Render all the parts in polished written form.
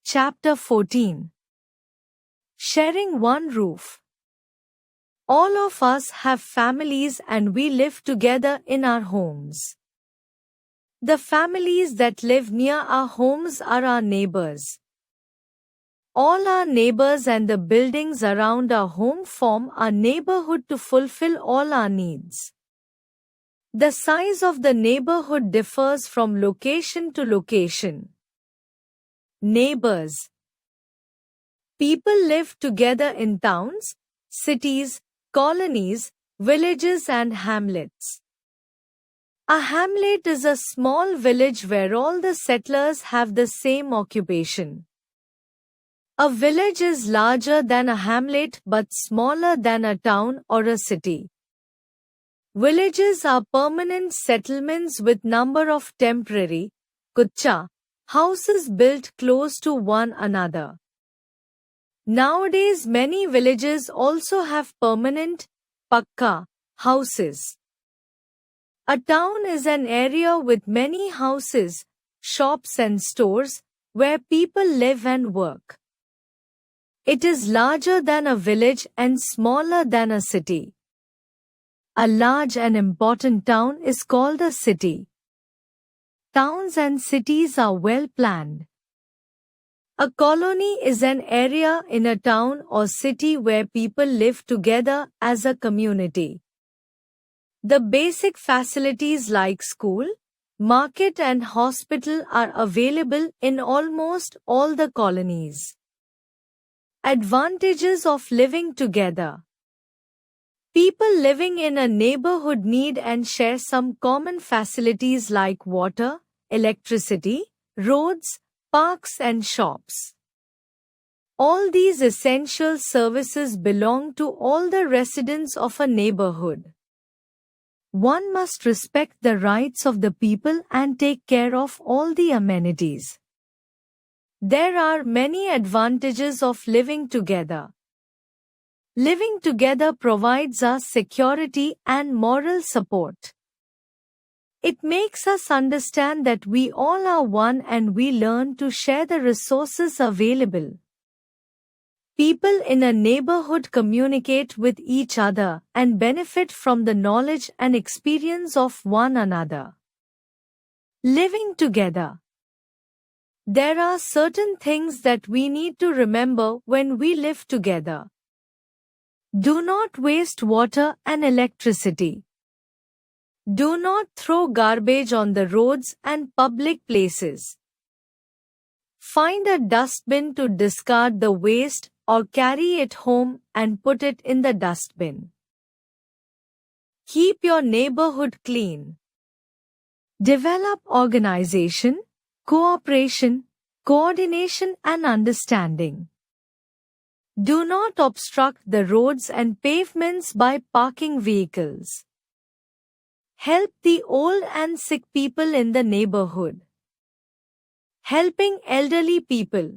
Chapter 14. Sharing one roof. All of us have families and we live together in our homes. The families that live near our homes are our neighbors. All our neighbors and the buildings around our home form our neighborhood to fulfill all our needs. The size of the neighborhood differs from location to location. Neighbors. People live together in towns, cities, colonies, villages and hamlets. A hamlet is a small village where all the settlers have the same occupation. A village is larger than a hamlet but smaller than a town or a city. Villages are permanent settlements with number of temporary, kutcha, houses built close to one another. Nowadays many villages also have permanent, pakka, houses. A town is an area with many houses, shops and stores, where people live and work. It is larger than a village and smaller than a city. A large and important town is called a city. Towns and cities are well planned. A colony is an area in a town or city where people live together as a community. The basic facilities like school, market and hospital are available in almost all the colonies. Advantages of living together. People living in a neighborhood need and share some common facilities like water, electricity, roads, parks and shops. All these essential services belong to all the residents of a neighborhood. One must respect the rights of the people and take care of all the amenities. There are many advantages of living together. Living together provides us security and moral support. It makes us understand that we all are one and we learn to share the resources available. People in a neighborhood communicate with each other and benefit from the knowledge and experience of one another. Living together. There are certain things that we need to remember when we live together. Do not waste water and electricity. Do not throw garbage on the roads and public places. Find a dustbin to discard the waste or carry it home and put it in the dustbin. Keep your neighborhood clean. Develop organization, cooperation, coordination and understanding. Do not obstruct the roads and pavements by parking vehicles. Help the old and sick people in the neighborhood. Helping elderly people.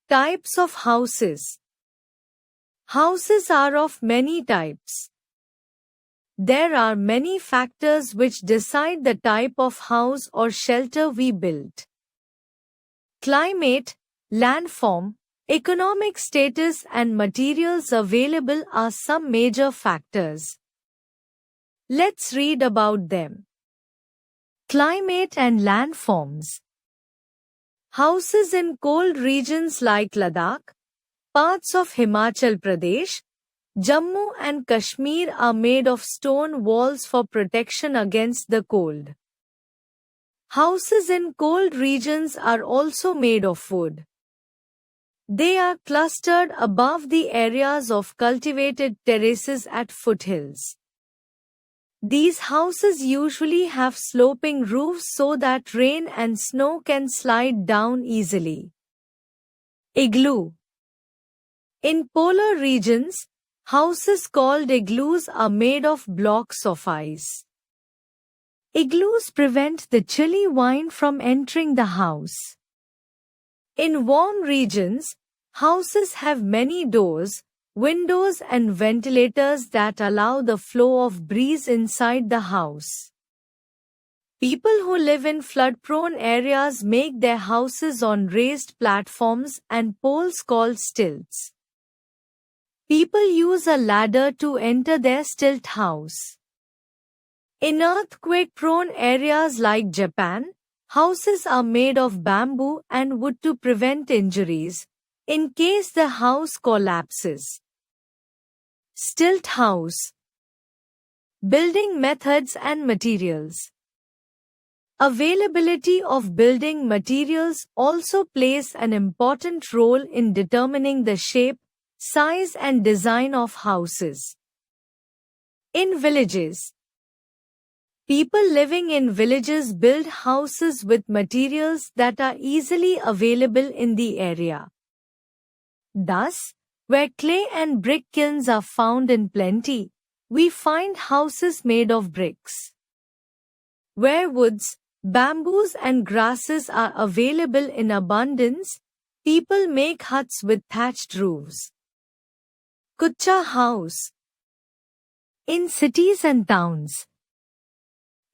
Types of houses. Houses are of many types. There are many factors which decide the type of house or shelter we build. Climate, landform, economic status and materials available are some major factors. Let's read about them. Climate and landforms. Houses in cold regions like Ladakh, parts of Himachal Pradesh, Jammu and Kashmir are made of stone walls for protection against the cold. Houses in cold regions are also made of wood. They are clustered above the areas of cultivated terraces at foothills. These houses usually have sloping roofs so that rain and snow can slide down easily. Igloo. In polar regions, houses called igloos are made of blocks of ice. Igloos prevent the chilly wind from entering the house. In warm regions, houses have many doors, windows and ventilators that allow the flow of breeze inside the house. People who live in flood-prone areas make their houses on raised platforms and poles called stilts. People use a ladder to enter their stilt house. In earthquake-prone areas like Japan, houses are made of bamboo and wood to prevent injuries, in case the house collapses. Stilt house. Building methods and materials. Availability of building materials also plays an important role in determining the shape, size and design of houses. In villages, people living in villages build houses with materials that are easily available in the area. Thus, where clay and brick kilns are found in plenty, we find houses made of bricks. Where woods, bamboos and grasses are available in abundance, people make huts with thatched roofs. Kucha house. In cities and towns.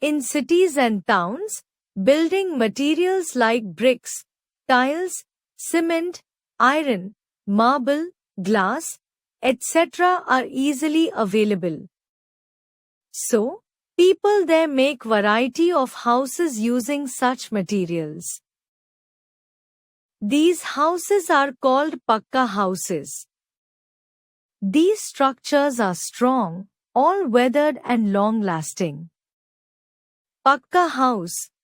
In cities and towns, building materials like bricks, tiles, cement, iron, marble, glass, etc. are easily available. So, people there make variety of houses using such materials. These houses are called pakka houses. These structures are strong, all-weathered and long-lasting. Pakka house.